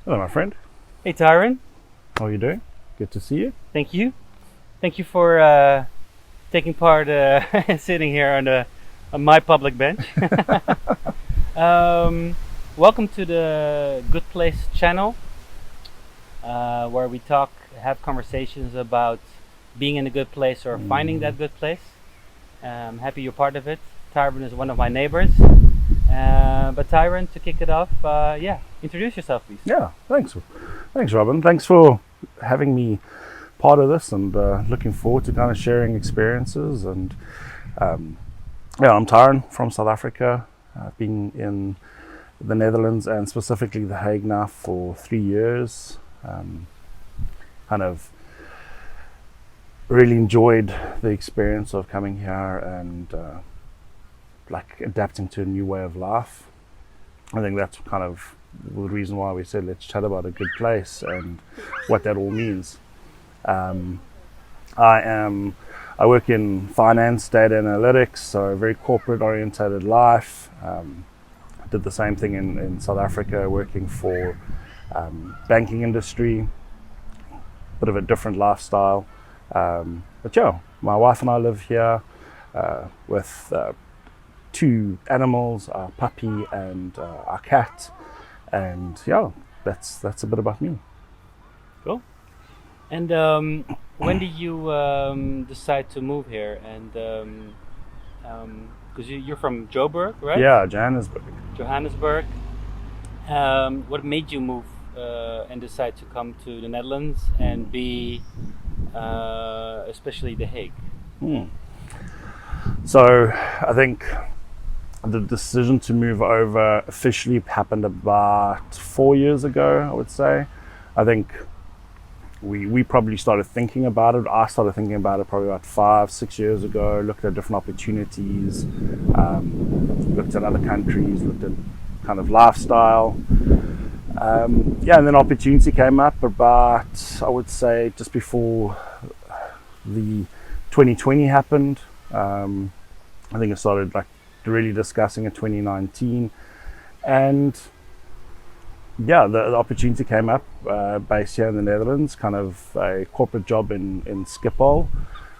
Hello, my friend. Hey Tyron, How are you doing? Good to see you. thank you. Thank you for taking part, sitting here on my public bench. Welcome to the Good Place channel, where we have conversations about being in a good place or finding that good place. Happy you're part of it. Tyron is one of my neighbors. But Tyron, to kick it off, introduce yourself, please. Yeah, thanks. Thanks, Robin. Thanks for having me part of this, and looking forward to kind of sharing experiences. And I'm Tyron from South Africa. I've been in the Netherlands and specifically the Hague now for 3 years. Kind of really enjoyed the experience of coming here and like adapting to a new way of life. I think that's kind of the reason why we said let's chat about a good place and what that all means. I work in finance, data analytics, so a very corporate orientated life. I did the same thing in South Africa, working for banking industry, bit of a different lifestyle. But yeah, my wife and I live here with 2 animals, our puppy and our cat, and yeah, that's a bit about me. Cool. And when did you decide to move here? And because you're from Joburg, right? Yeah, Johannesburg. Johannesburg. What made you move and decide to come to the Netherlands and be, especially The Hague? So I think the decision to move over officially happened about 4 years ago, I would say. I think we probably started thinking about it. I started thinking about it probably about 5-6 years ago, looked at different opportunities, looked at other countries, looked at kind of lifestyle. And then opportunity came up about, I would say, just before the 2020 happened. I think I started like really discussing in 2019, and yeah, the opportunity came up based here in the Netherlands, kind of a corporate job in Schiphol.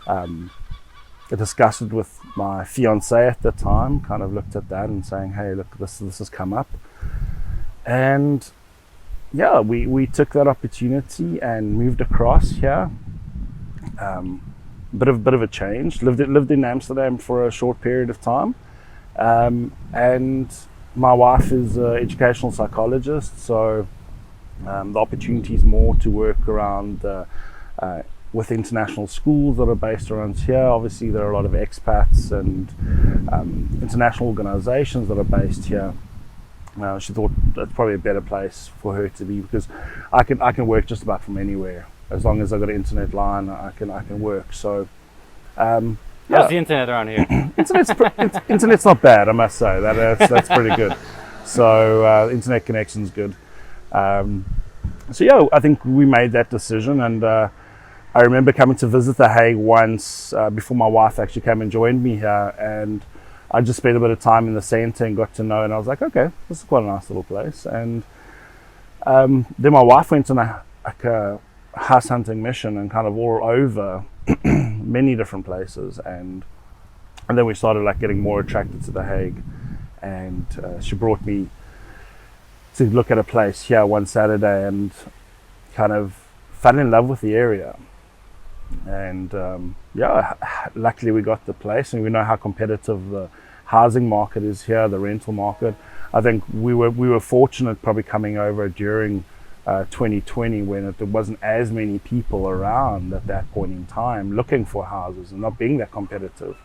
I discussed it with my fiance at the time, kind of looked at that and saying, hey, look, this has come up. And yeah, we took that opportunity and moved across here. Bit of a change. Lived in Amsterdam for a short period of time. And my wife is an educational psychologist, so the opportunity is more to work around with international schools that are based around here. Obviously, there are a lot of expats and international organizations that are based here. She thought that's probably a better place for her to be, because I can work just about from anywhere as long as I've got an internet line. I can work. So. How's the internet around here? Internet's not bad, I must say. That's pretty good. So internet connection's good. So yeah, I think we made that decision, and I remember coming to visit The Hague once before my wife actually came and joined me here, and I just spent a bit of time in the centre and got to know, and I was like, okay, this is quite a nice little place. And then my wife went on a house hunting mission and kind of all over many different places, and then we started like getting more attracted to The Hague, and she brought me to look at a place here one Saturday and kind of fell in love with the area. And luckily we got the place, and we know how competitive the housing market is here, the rental market. I think we were fortunate probably coming over during 2020 when there wasn't as many people around at that point in time looking for houses and not being that competitive,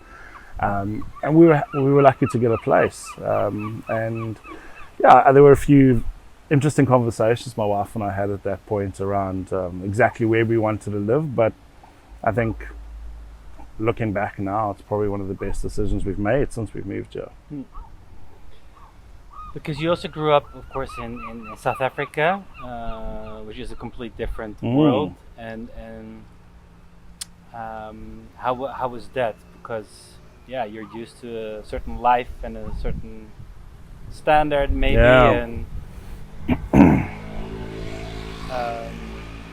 and we were lucky to get a place, and yeah, there were a few interesting conversations my wife and I had at that point around exactly where we wanted to live. But I think looking back now, it's probably one of the best decisions we've made since we've moved here. Because you also grew up, of course, in South Africa, which is a complete different world. And how was that? Because yeah, you're used to a certain life and a certain standard, maybe, Yeah. and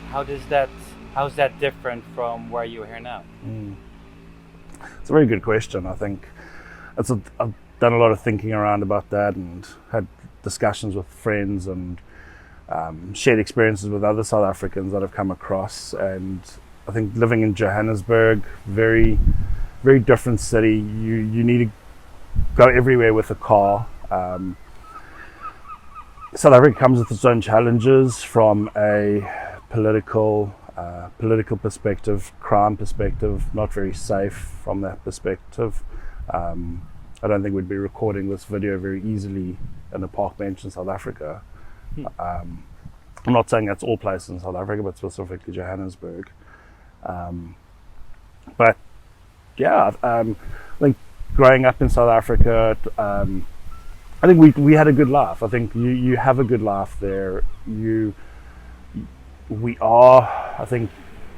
how's that different from where you're here now? It's a very good question. I think I've done a lot of thinking around about that and had discussions with friends and shared experiences with other South Africans that I've come across. And I think living in Johannesburg, very, very different city. You need to go everywhere with a car. South Africa comes with its own challenges from a political perspective, crime perspective, not very safe from that perspective. I don't think we'd be recording this video very easily in a park bench in South Africa. I'm not saying that's all places in South Africa, but specifically Johannesburg. But yeah, I think growing up in South Africa, I think we had a good laugh. I think you have a good laugh there. I think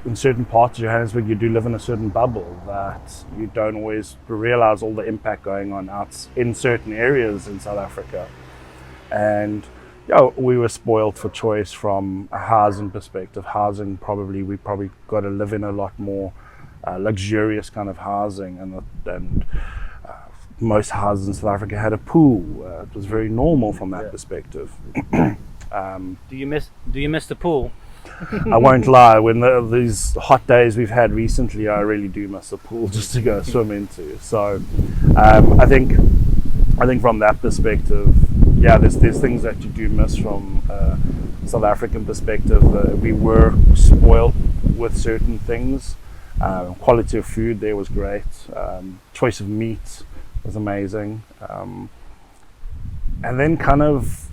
in certain parts of Johannesburg you do live in a certain bubble that you don't always realize all the impact going on out in certain areas in South Africa. And we were spoiled for choice from a housing perspective. Housing, we probably got to live in a lot more luxurious kind of housing, and most houses in South Africa had a pool. It was very normal from that perspective. Do you miss the pool? I won't lie, when these hot days we've had recently, I really do miss a pool just to go swim into. So I think from that perspective, there's things that you do miss from a South African perspective. We were spoiled with certain things. Quality of food there was great. Choice of meat was amazing. And then kind of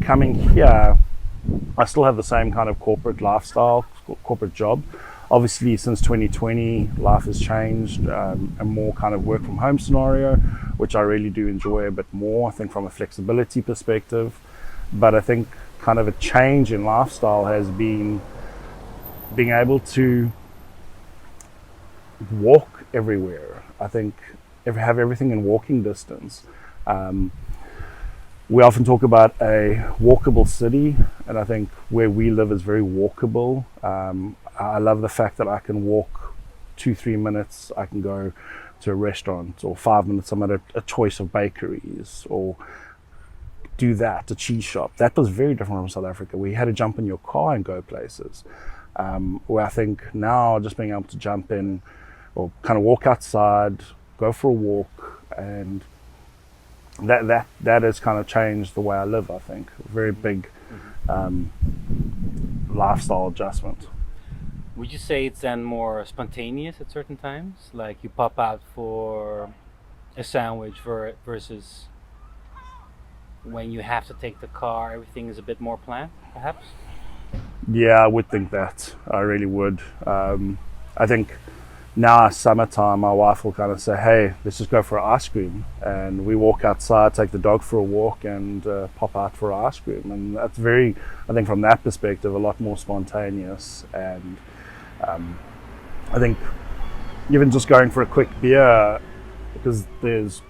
coming here, I still have the same kind of corporate lifestyle, corporate job. Obviously, since 2020, life has changed. A more kind of work from home scenario, which I really do enjoy a bit more, I think, from a flexibility perspective. But I think kind of a change in lifestyle has been being able to walk everywhere. I think have everything in walking distance. We often talk about a walkable city, and I think where we live is very walkable. I love the fact that I can walk 2-3 minutes, I can go to a restaurant, or 5 minutes I'm at a choice of bakeries, or do that, a cheese shop. That was very different from South Africa, where you had to jump in your car and go places. Where I think now just being able to jump in or kind of walk outside, go for a walk, and that has kind of changed the way I live. I think very big lifestyle adjustment. Would you say it's then more spontaneous at certain times, like you pop out for a sandwich versus when you have to take the car, everything is a bit more planned, perhaps? Yeah, I would think that. I really would. I think now summertime, my wife will kind of say, hey, let's just go for ice cream. And we walk outside, take the dog for a walk, and pop out for ice cream. And that's very, I think from that perspective, a lot more spontaneous. And I think even just going for a quick beer, because there's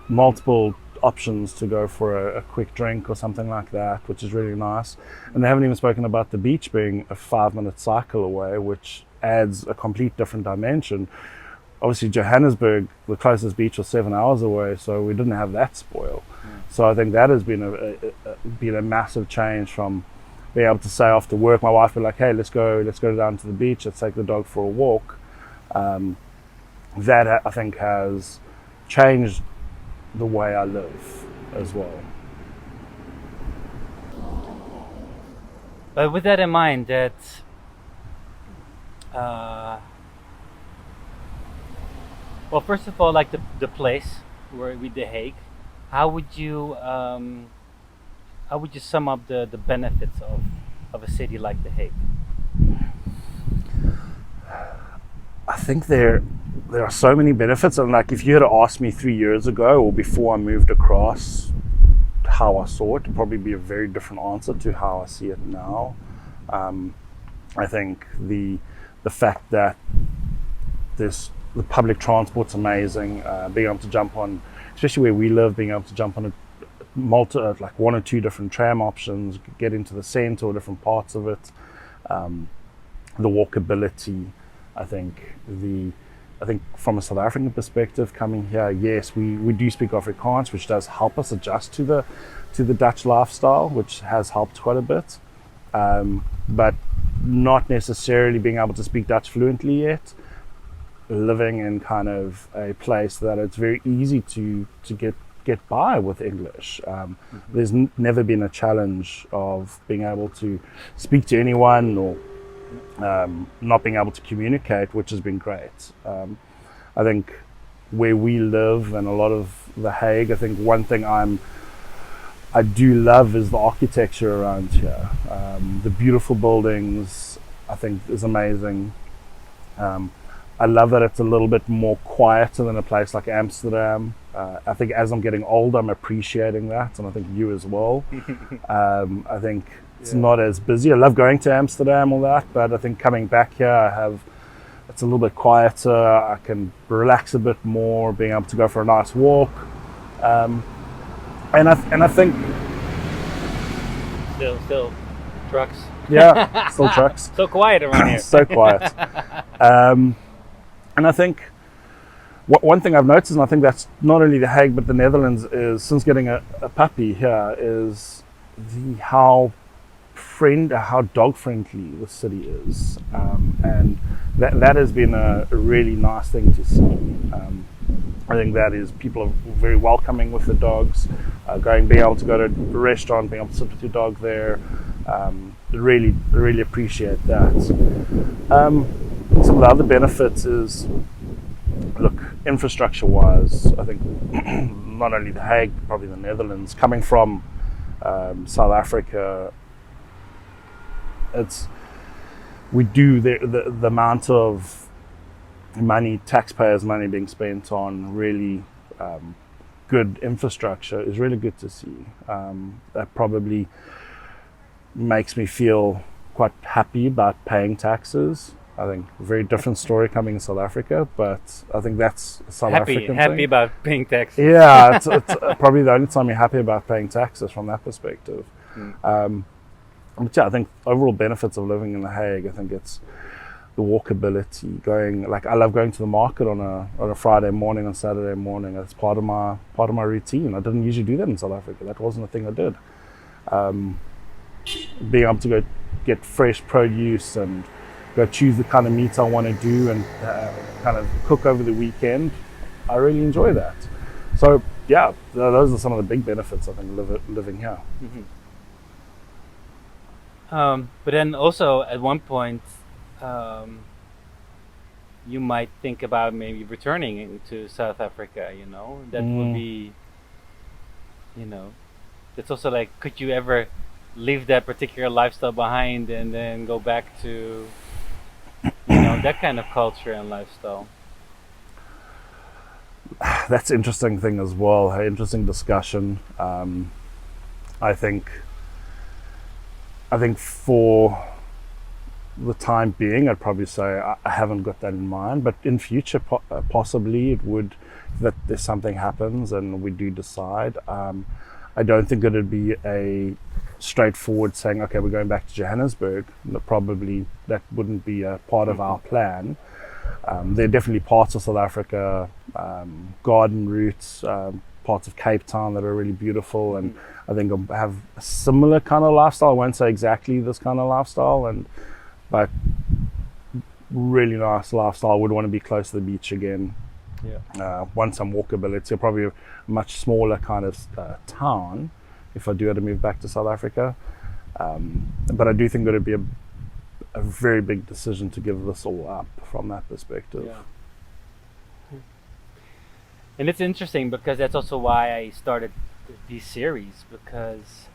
multiple options to go for a quick drink or something like that, which is really nice. And they haven't even spoken about the beach being a 5-minute cycle away, which adds a complete different dimension. Obviously Johannesburg, the closest beach was 7 hours away, so we didn't have that spoil. So I think that has been a massive change from being able to say after work, my wife would be like, hey, let's go down to the beach, let's take the dog for a walk. That I think has changed the way I live as well. But with that in mind, that well, first of all, like the place where with the Hague, how would you sum up the benefits of a city like the Hague? I think there are so many benefits, and like if you had asked me 3 years ago or before I moved across how I saw it, it'd probably be a very different answer to how I see it now. I think the fact that the public transport's amazing, being able to jump on, especially where we live, being able to jump on like 1 or 2 different tram options, get into the centre or different parts of it. the walkability. I think from a South African perspective, coming here, yes, we do speak Afrikaans, which does help us adjust to the Dutch lifestyle, which has helped quite a bit. But not necessarily being able to speak Dutch fluently yet. Living in kind of a place that it's very easy to get by with English. There's never been a challenge of being able to speak to anyone or not being able to communicate, which has been great. I think where we live and a lot of the Hague, I think one thing I do love is the architecture around here. The beautiful buildings, I think, is amazing. I love that it's a little bit more quieter than a place like Amsterdam. I think as I'm getting older, I'm appreciating that, and I think you as well. I think it's not as busy. I love going to Amsterdam, all that, but I think coming back here, it's a little bit quieter. I can relax a bit more, being able to go for a nice walk. And I think still trucks. Yeah, still trucks. So quiet around here. So quiet. And I think one thing I've noticed, and I think that's not only the Hague but the Netherlands, is since getting a puppy here, is how dog friendly the city is, and that has been a really nice thing to see. I think that is, people are very welcoming with the dogs, being able to go to a restaurant, being able to sit with your dog there. Really appreciate that. Some of the other benefits is, look, infrastructure wise, I think not only the Hague, probably the Netherlands, coming from South Africa, the amount of taxpayers' money being spent on really good infrastructure is really good to see. That probably makes me feel quite happy about paying taxes. I think a very different story coming in South Africa, but I think that's a South African thing. Happy about paying taxes. Yeah, it's probably the only time you're happy about paying taxes from that perspective. But yeah, I think overall benefits of living in The Hague, I think it's the walkability, I love going to the market on a Friday morning, on Saturday morning. It's part of my routine. I didn't usually do that in South Africa. That wasn't a thing I did. Being able to go get fresh produce and go choose the kind of meat I want to do and kind of cook over the weekend, I really enjoy that. So yeah, those are some of the big benefits I think living here. But then also at one point, you might think about maybe returning to South Africa, that would be, it's also like, could you ever leave that particular lifestyle behind and then go back to, that kind of culture and lifestyle? That's an interesting thing as well, an interesting discussion. I think for the time being, I'd probably say I haven't got that in mind, but in future possibly it would, that if something happens and we do decide. I don't think it'd be a straightforward saying, okay, we're going back to Johannesburg. Probably that wouldn't be a part of our plan. There are definitely parts of South Africa, garden routes, parts of Cape Town that are really beautiful, and I think have a similar kind of lifestyle. I won't say exactly this kind of lifestyle, but really nice lifestyle. I would want to be close to the beach again. Want some walkability. Probably a much smaller kind of town if I do have to move back to South Africa. But I do think that it'd be a very big decision to give this all up from that perspective. And it's interesting because that's also why I started these series, because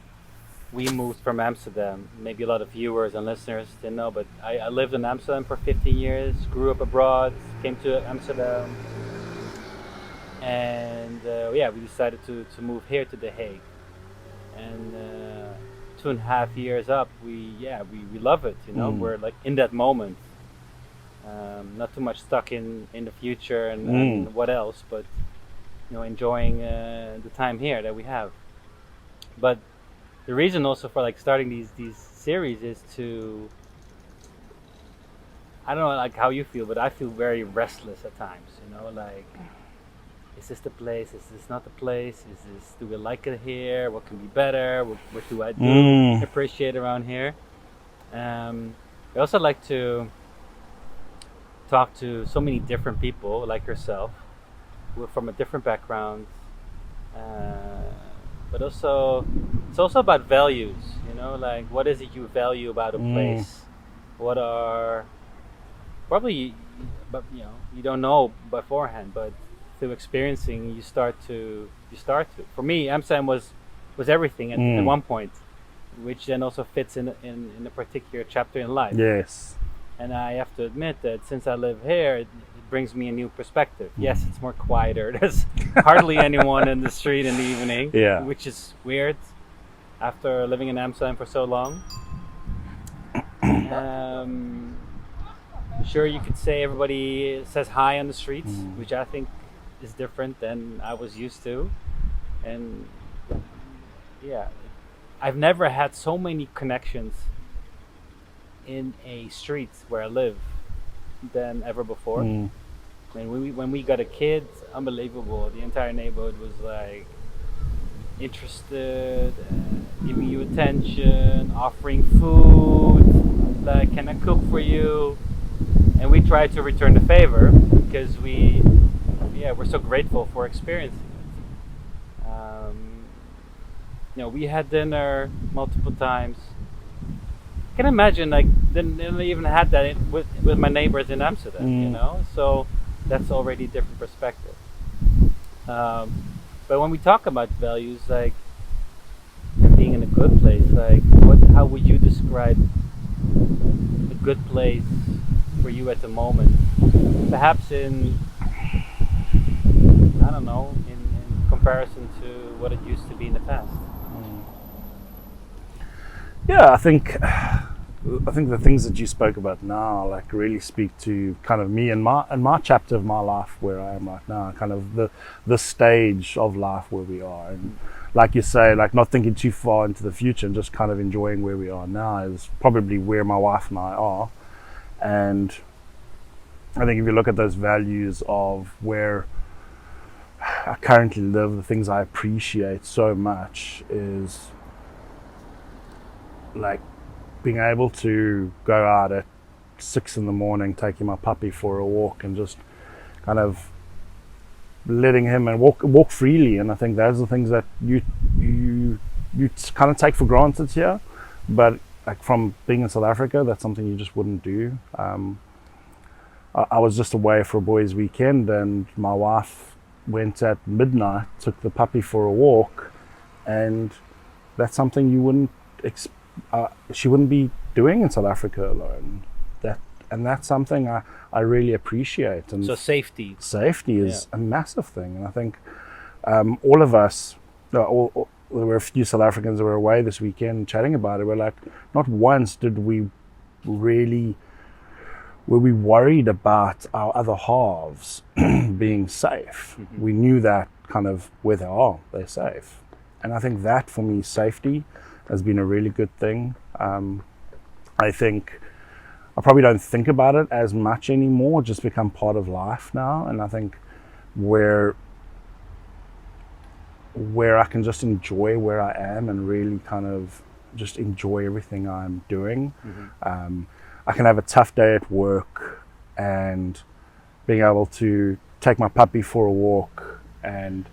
we moved from Amsterdam. Maybe a lot of viewers and listeners didn't know, but I lived in Amsterdam for 15 years, grew up abroad, came to Amsterdam, and we decided to move here to The Hague. And 2.5 years up, we love it. We're like in that moment, not too much stuck in the future and what else, but enjoying the time here that we have. But the reason also for like starting these series is to I don't know like how you feel, but I feel very restless at times. Like, is this the place? Is this not the place? Do we like it here? What can be better? What do I do appreciate around here? I also like to talk to so many different people like yourself, who are from a different background. But also, it's also about values. Like, what is it you value about a place? What are probably, but you don't know beforehand, but through experiencing, you start to. For me, Amsterdam was everything at one point, which then also fits in a particular chapter in life. Yes. And I have to admit that since I live here, it brings me a new perspective. Yes, it's more quieter. There's hardly anyone in the street in the evening, which is weird after living in Amsterdam for so long. Sure, you could say everybody says hi on the streets, which I think is different than I was used to. And yeah, I've never had so many connections in a street where I live than ever before. When we got a kid, unbelievable. The entire neighborhood was like interested, giving you attention, offering food, like, can I cook for you? And we try to return the favor because we're so grateful for experiencing it. We had dinner multiple times. I can imagine, like, then I even had that with my neighbors in Amsterdam, so that's already a different perspective. But when we talk about values, like, and being in a good place, like, how would you describe a good place for you at the moment? Perhaps in comparison to what it used to be in the past. Yeah, I think the things that you spoke about now, like, really speak to kind of me and my chapter of my life where I am right now, kind of the stage of life where we are. And like you say, like, not thinking too far into the future and just kind of enjoying where we are now is probably where my wife and I are. And I think if you look at those values of where I currently live, the things I appreciate so much is like being able to go out at 6 a.m, taking my puppy for a walk and just kind of letting him and walk freely. And I think those are the things that you kind of take for granted here, but like, from being in South Africa, that's something you just wouldn't do. I was just away for a boys' weekend, and my wife went at midnight, took the puppy for a walk, and that's something you wouldn't she wouldn't be doing in South Africa alone. That's something I really appreciate. And so safety is a massive thing. And I think all of us, there were a few South Africans that were away this weekend chatting about it. We're like, not once were we worried about our other halves being safe. We knew that kind of where they're safe. And I think that, for me, safety has been a really good thing. I think I probably don't think about it as much anymore, just become part of life now. And I think where I can just enjoy where I am and really kind of just enjoy everything I'm doing. I can have a tough day at work and being able to take my puppy for a walk, and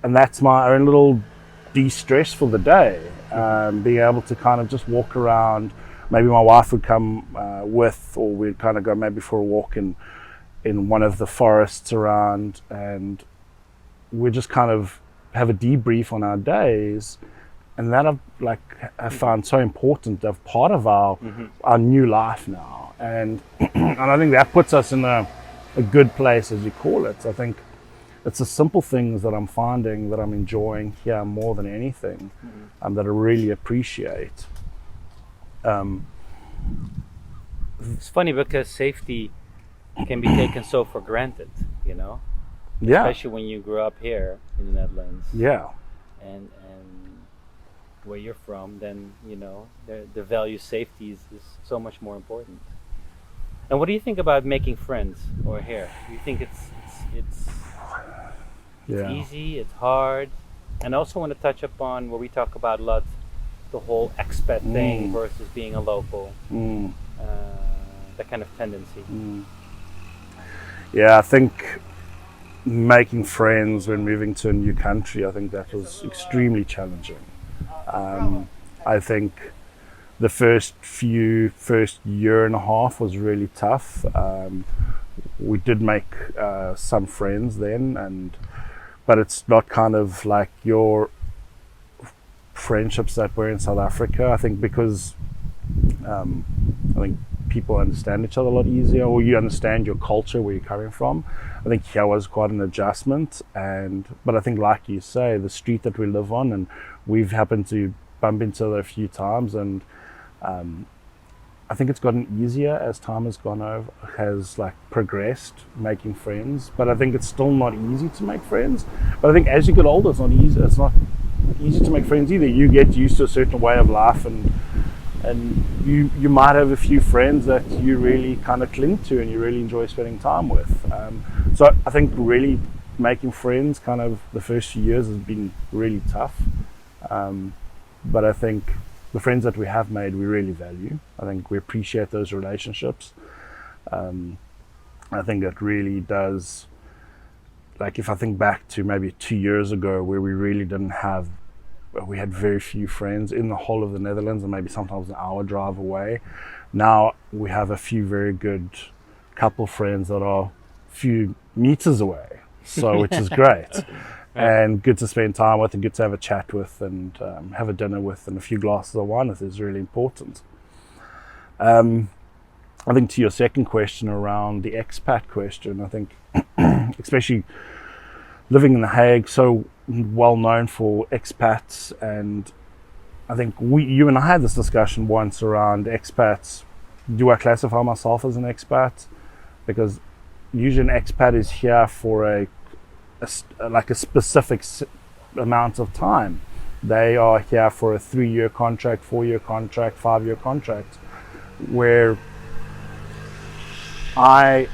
that's my own little de-stress for the day. Being able to kind of just walk around. Maybe my wife would come with, or we'd kind of go maybe for a walk in one of the forests around, and we'd just kind of have a debrief on our days. And that I've found so important of part of our new life now. And I think that puts us in a good place, as you call it. I think it's the simple things that I'm finding that I'm enjoying here more than anything, that I really appreciate. It's funny because safety can be taken so for granted, Yeah. Especially when you grew up here in the Netherlands. Yeah. And where you're from, then the value safety is so much more important. And what do you think about making friends over here? Do you think it's Yeah. easy, it's hard? And I also want to touch upon what we talk about a lot, the whole expat thing versus being a local, that kind of tendency. Yeah, I think making friends when moving to a new country, I think that was extremely challenging. I think the first year and a half was really tough. We did make some friends then, but it's not kind of like your friendships that were in South Africa. I think because I think people understand each other a lot easier, or you understand your culture, where you're coming from. I think here was quite an adjustment, but I think, like you say, the street that we live on, and we've happened to bump into it a few times, and I think it's gotten easier as time has like progressed, making friends. But I think it's still not easy to make friends. But I think as you get older, it's not easy. It's not easy to make friends either. You get used to a certain way of life, and you might have a few friends that you really kind of cling to and you really enjoy spending time with. So I think really making friends kind of the first few years has been really tough. But I think the friends that we have made, we really value. I think we appreciate those relationships. I think it really does. Like if I think back to maybe 2 years ago, where we had very few friends in the whole of the Netherlands, and maybe sometimes an hour drive away. Now we have a few very good couple friends that are a few meters away, so which is great. And good to spend time with, and good to have a chat with, and have a dinner with, and a few glasses of wine with is really important. I think to your second question around the expat question, I think especially living in The Hague, so well known for expats, and I think you and I had this discussion once around expats. Do I classify myself as an expat? Because usually an expat is here for a specific amount of time. They are here for a 3-year contract, 4-year contract, 5-year contract, where I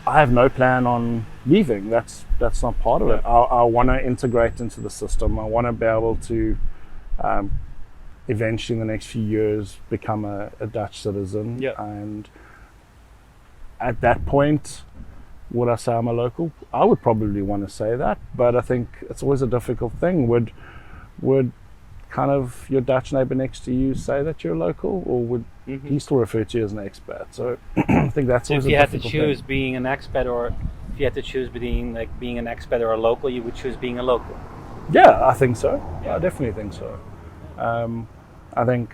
have no plan on leaving. That's not part of it. I want to integrate into the system. I want to be able to eventually in the next few years become a Dutch citizen. And at that point, would I say I'm a local? I would probably want to say that, but I think it's always a difficult thing. Would kind of your Dutch neighbour next to you say that you're local, or would he still refer to you as an expat? So I think that's always a difficult thing. If you had to choose being an expat, or if you had to choose being an expat or a local, you would choose being a local. Yeah, I think so. I definitely think so. I think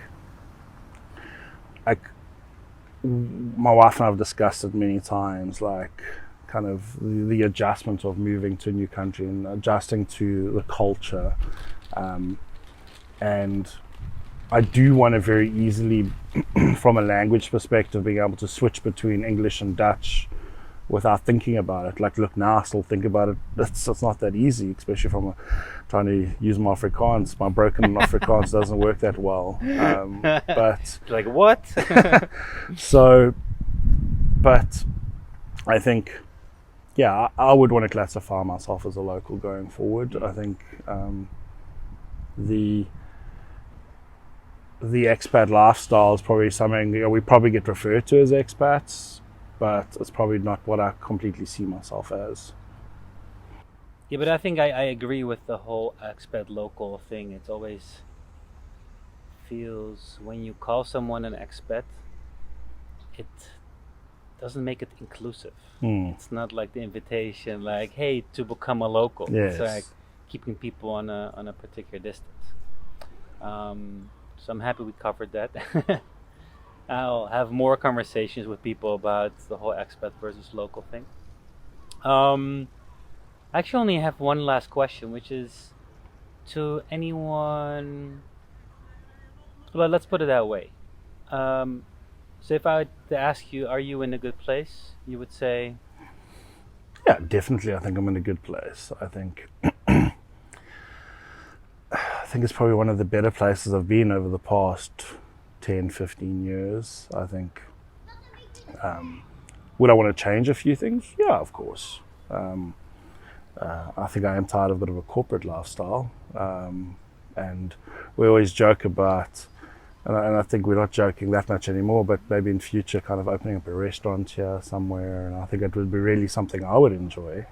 my wife and I have discussed it many times, like kind of the adjustment of moving to a new country and adjusting to the culture. And I do want to very easily, from a language perspective, being able to switch between English and Dutch without thinking about it. Like, look, now I still think about it. It's not that easy, especially from trying to use my Afrikaans. My broken Afrikaans doesn't work that well. But like what? But I think, yeah, I would want to classify myself as a local going forward. I think the expat lifestyle is probably something, we probably get referred to as expats, but it's probably not what I completely see myself as. Yeah, but I think I agree with the whole expat local thing. It always feels, when you call someone an expat, it doesn't make it inclusive. It's not like the invitation, like, hey, to become a local. Yes. It's like keeping people on a particular distance. So I'm happy we covered that. I'll have more conversations with people about the whole expat versus local thing. I actually only have one last question, which is to anyone. Well, let's put it that way. So if I were to ask you, are you in a good place? You would say? Yeah, definitely. I think I'm in a good place. I think it's probably one of the better places I've been over the past 10, 15 years. I think Would I want to change a few things? Yeah, of course. I think I am tired of a bit of a corporate lifestyle, and we always joke about, and I think we're not joking that much anymore, but maybe in future kind of opening up a restaurant here somewhere, and I think it would be really something I would enjoy.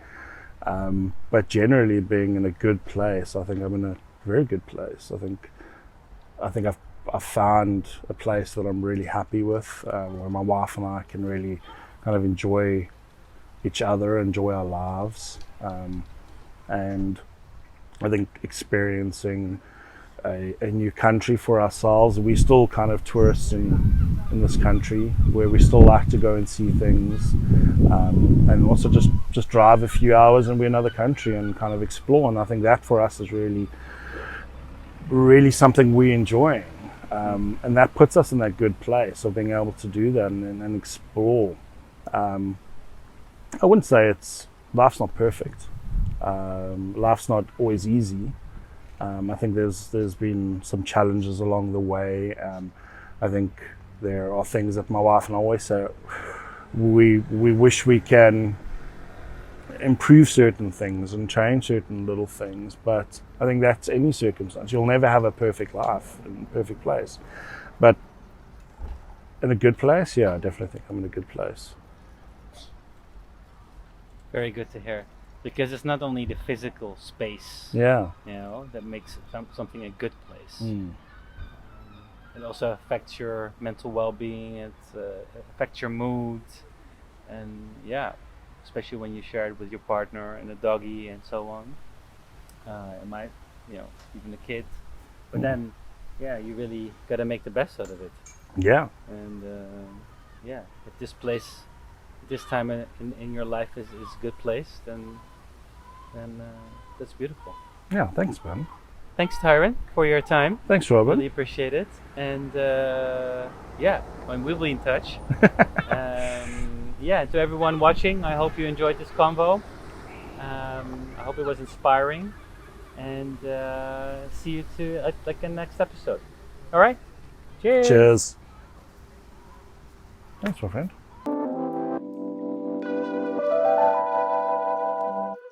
But generally being in a good place, I think I'm in a very good place. I think I've found a place that I'm really happy with, where my wife and I can really kind of enjoy each other, enjoy our lives, and I think experiencing a new country for ourselves. We're still kind of tourists in this country, where we still like to go and see things, and also just drive a few hours and we're in another country and kind of explore. And I think that for us is really something we enjoy, and that puts us in that good place of being able to do that and explore. I wouldn't say life's not perfect. Life's not always easy. I think there's been some challenges along the way. I think there are things that my wife and I always say we wish we can improve certain things and change certain little things, but I think that's any circumstance. You'll never have a perfect life and perfect place, but in a good place, yeah, I definitely think I'm in a good place. Very good to hear, because it's not only the physical space, Yeah. that makes something a good place. It also affects your mental well-being. It affects your mood, and especially when you share it with your partner and the doggy and so on. It might, even the kid. But then, you really got to make the best out of it. Yeah. And if this place, this time in your life is a good place, then that's beautiful. Yeah. Thanks, man. Thanks, Tyron, for your time. Thanks, Robin. Really appreciate it. And we'll be in touch. To everyone watching, I hope you enjoyed this convo. I hope it was inspiring. And see you at the next episode. All right? Cheers. Cheers. Thanks, my friend.